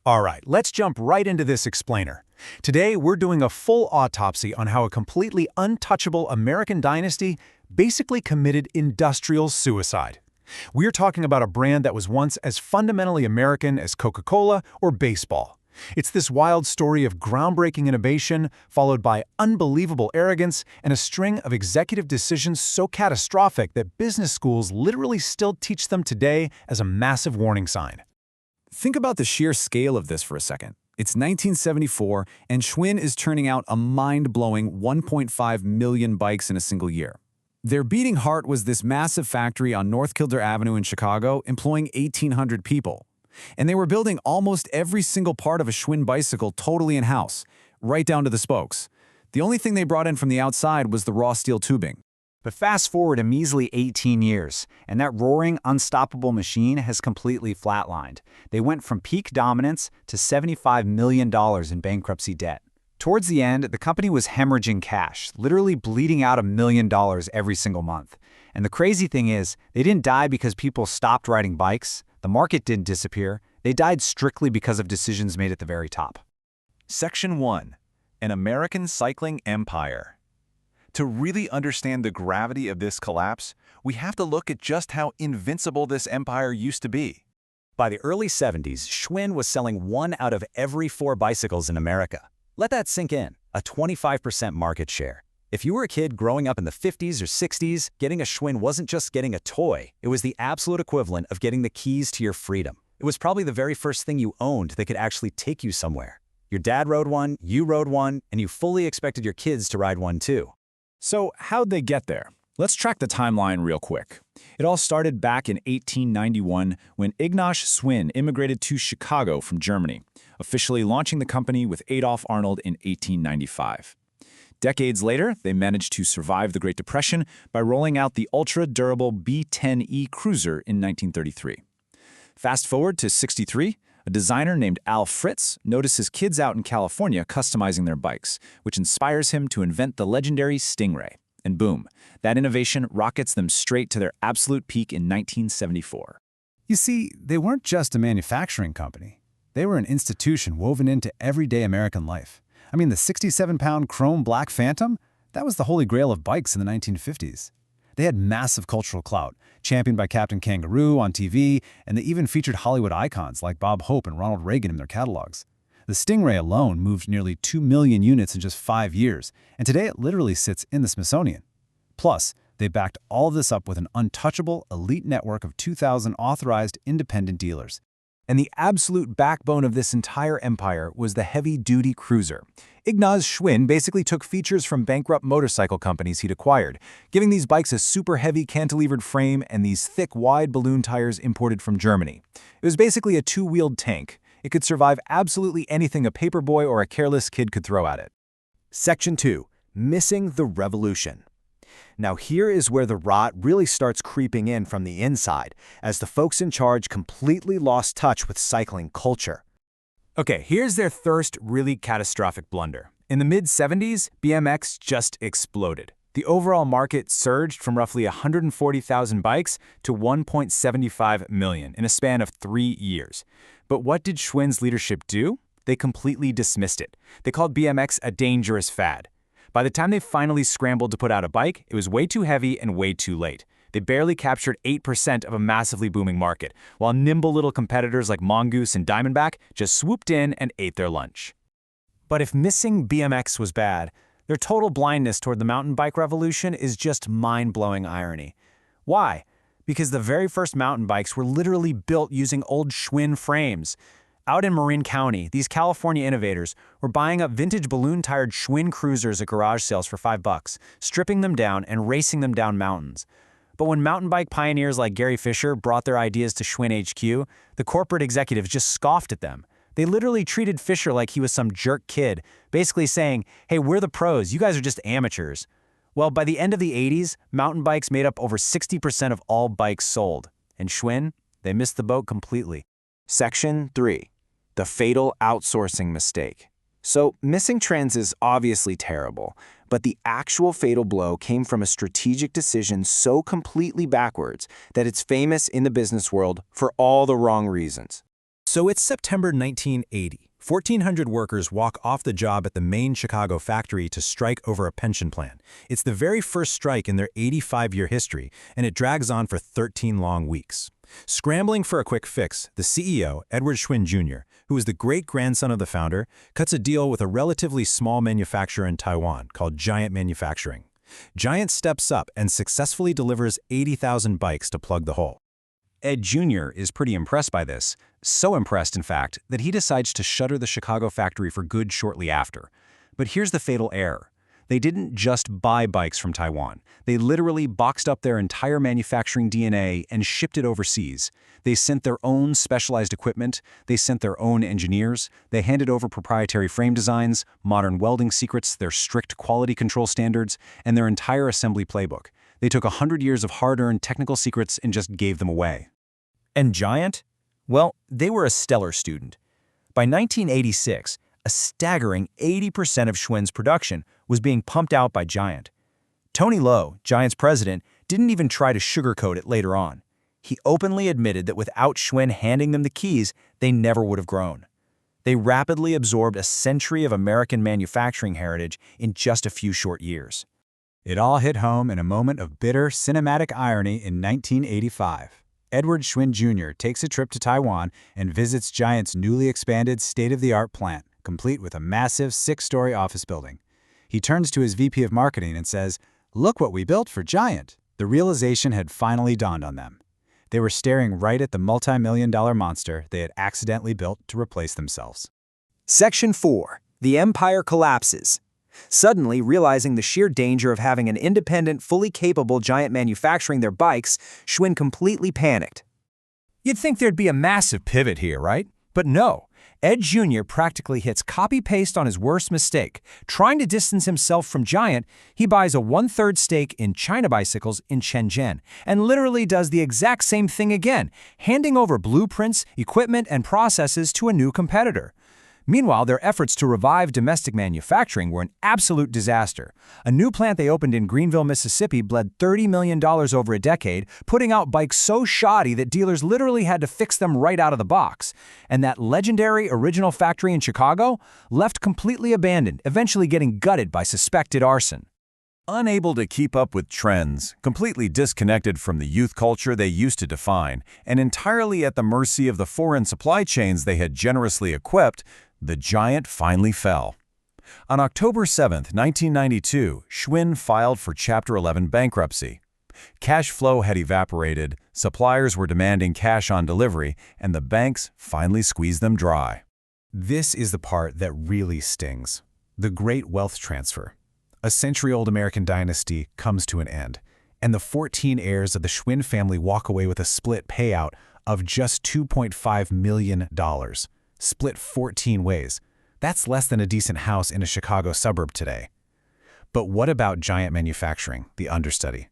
All right, let's jump right into this explainer. Today, we're doing a full autopsy on how a completely untouchable American dynasty basically committed industrial suicide. We're talking about a brand that was once as fundamentally American as Coca-Cola or baseball. It's this wild story of groundbreaking innovation, followed by unbelievable arrogance and a string of executive decisions so catastrophic that business schools literally still teach them today as a massive warning sign. Think about the sheer scale of this for a second. It's 1974, and Schwinn is turning out a mind-blowing 1.5 million bikes in a single year. Their beating heart was this massive factory on North Kildare Avenue in Chicago, employing 1,800 people. And they were building almost every single part of a Schwinn bicycle totally in-house, right down to the spokes. The only thing they brought in from the outside was the raw steel tubing. But fast forward a measly 18 years, and that roaring, unstoppable machine has completely flatlined. They went from peak dominance to $75 million in bankruptcy debt. Towards the end, the company was hemorrhaging cash, literally bleeding out $1 million every single month. And the crazy thing is, they didn't die because people stopped riding bikes, the market didn't disappear, they died strictly because of decisions made at the very top. Section 1. An American Cycling Empire. To really understand the gravity of this collapse, we have to look at just how invincible this empire used to be. By the early 70s, Schwinn was selling 1 out of every 4 bicycles in America. Let that sink in, a 25% market share. If you were a kid growing up in the 50s or 60s, getting a Schwinn wasn't just getting a toy, it was the absolute equivalent of getting the keys to your freedom. It was probably the very first thing you owned that could actually take you somewhere. Your dad rode one, you rode one, and you fully expected your kids to ride one too. So how'd they get there? Let's track the timeline real quick. It all started back in 1891 when Ignaz Schwinn immigrated to Chicago from Germany, officially launching the company with Adolf Arnold in 1895. Decades later, they managed to survive the Great Depression by rolling out the ultra-durable B-10E Cruiser in 1933. Fast forward to '63, a designer named Al Fritz notices kids out in California customizing their bikes, which inspires him to invent the legendary Stingray. And boom, that innovation rockets them straight to their absolute peak in 1974. You see, they weren't just a manufacturing company. They were an institution woven into everyday American life. I mean, the 67-pound chrome black Phantom, that was the holy grail of bikes in the 1950s. They had massive cultural clout, championed by Captain Kangaroo on TV, and they even featured Hollywood icons like Bob Hope and Ronald Reagan in their catalogs. The Stingray alone moved nearly 2 million units in just 5 years, and today it literally sits in the Smithsonian. Plus, they backed all of this up with an untouchable, elite network of 2,000 authorized independent dealers. And the absolute backbone of this entire empire was the heavy-duty cruiser. Ignaz Schwinn basically took features from bankrupt motorcycle companies he'd acquired, giving these bikes a super heavy cantilevered frame and these thick, wide balloon tires imported from Germany. It was basically a 2-wheeled tank. It could survive absolutely anything a paperboy or a careless kid could throw at it. Section 2. Missing the revolution. Now here is where the rot really starts creeping in from the inside, as the folks in charge completely lost touch with cycling culture. Okay, here's their first really catastrophic blunder. In the mid-70s, BMX just exploded. The overall market surged from roughly 140,000 bikes to 1.75 million in a span of 3 years. But what did Schwinn's leadership do? They completely dismissed it. They called BMX a dangerous fad. By the time they finally scrambled to put out a bike, it was way too heavy and way too late. They barely captured 8% of a massively booming market, while nimble little competitors like Mongoose and Diamondback just swooped in and ate their lunch. But if missing BMX was bad, their total blindness toward the mountain bike revolution is just mind-blowing irony. Why? Because the very first mountain bikes were literally built using old Schwinn frames. Out in Marin County, these California innovators were buying up vintage balloon-tired Schwinn cruisers at garage sales for $5, stripping them down and racing them down mountains. But when mountain bike pioneers like Gary Fisher brought their ideas to Schwinn HQ, the corporate executives just scoffed at them. They literally treated Fisher like he was some jerk kid, basically saying, "Hey, we're the pros, you guys are just amateurs." Well, by the end of the 80s, mountain bikes made up over 60% of all bikes sold. And Schwinn, they missed the boat completely. Section 3. The fatal outsourcing mistake. So, missing trends is obviously terrible, but the actual fatal blow came from a strategic decision so completely backwards that it's famous in the business world for all the wrong reasons. So it's September 1980. 1,400 workers walk off the job at the main Chicago factory to strike over a pension plan. It's the very first strike in their 85-year history, and it drags on for 13 long weeks. Scrambling for a quick fix, the CEO, Edward Schwinn Jr., who is the great-grandson of the founder, cuts a deal with a relatively small manufacturer in Taiwan called Giant Manufacturing. Giant steps up and successfully delivers 80,000 bikes to plug the hole. Ed Jr. is pretty impressed by this, so impressed, in fact, that he decides to shutter the Chicago factory for good shortly after. But here's the fatal error. They didn't just buy bikes from Taiwan. They literally boxed up their entire manufacturing DNA and shipped it overseas. They sent their own specialized equipment, they sent their own engineers, they handed over proprietary frame designs, modern welding secrets, their strict quality control standards, and their entire assembly playbook. They took 100 years of hard-earned technical secrets and just gave them away. And Giant? Well, they were a stellar student. By 1986, a staggering 80% of Schwinn's production was being pumped out by Giant. Tony Lowe, Giant's president, didn't even try to sugarcoat it later on. He openly admitted that without Schwinn handing them the keys, they never would have grown. They rapidly absorbed a century of American manufacturing heritage in just a few short years. It all hit home in a moment of bitter cinematic irony in 1985. Edward Schwinn Jr. takes a trip to Taiwan and visits Giant's newly expanded state-of-the-art plant, complete with a massive 6-story office building. He turns to his VP of marketing and says, "Look what we built for Giant." The realization had finally dawned on them. They were staring right at the multi-million-dollar monster they had accidentally built to replace themselves. Section 4. The empire collapses. Suddenly realizing the sheer danger of having an independent, fully capable Giant manufacturing their bikes, Schwinn completely panicked. You'd think there'd be a massive pivot here, right? But no. Ed Jr. practically hits copy-paste on his worst mistake. Trying to distance himself from Giant, he buys a 1/3 stake in China Bicycles in Shenzhen and literally does the exact same thing again, handing over blueprints, equipment, and processes to a new competitor. Meanwhile, their efforts to revive domestic manufacturing were an absolute disaster. A new plant they opened in Greenville, Mississippi bled $30 million over a decade, putting out bikes so shoddy that dealers literally had to fix them right out of the box. And that legendary original factory in Chicago left completely abandoned, eventually getting gutted by suspected arson. Unable to keep up with trends, completely disconnected from the youth culture they used to define, and entirely at the mercy of the foreign supply chains they had generously equipped, the Giant finally fell. On October 7, 1992, Schwinn filed for Chapter 11 bankruptcy. Cash flow had evaporated, suppliers were demanding cash on delivery, and the banks finally squeezed them dry. This is the part that really stings. The great wealth transfer. A century-old American dynasty comes to an end, and the 14 heirs of the Schwinn family walk away with a split payout of just $2.5 million. Split 14 ways. That's less than a decent house in a Chicago suburb today. But what about Giant Manufacturing, the understudy?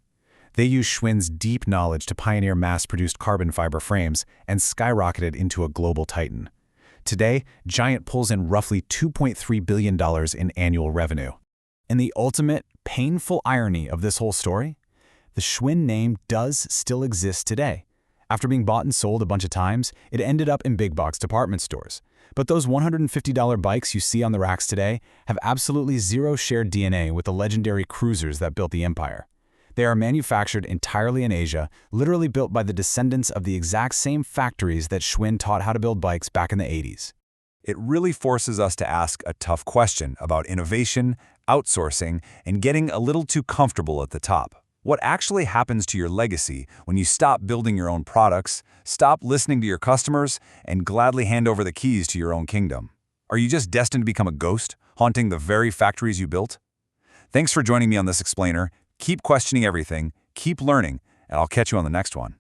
They used Schwinn's deep knowledge to pioneer mass-produced carbon fiber frames and skyrocketed into a global titan. Today, Giant pulls in roughly $2.3 billion in annual revenue. And the ultimate, painful irony of this whole story? The Schwinn name does still exist today. After being bought and sold a bunch of times, it ended up in big box department stores. But those $150 bikes you see on the racks today have absolutely zero shared DNA with the legendary cruisers that built the empire. They are manufactured entirely in Asia, literally built by the descendants of the exact same factories that Schwinn taught how to build bikes back in the 80s. It really forces us to ask a tough question about innovation, outsourcing, and getting a little too comfortable at the top. What actually happens to your legacy when you stop building your own products, stop listening to your customers, and gladly hand over the keys to your own kingdom? Are you just destined to become a ghost, haunting the very factories you built? Thanks for joining me on this explainer. Keep questioning everything, keep learning, and I'll catch you on the next one.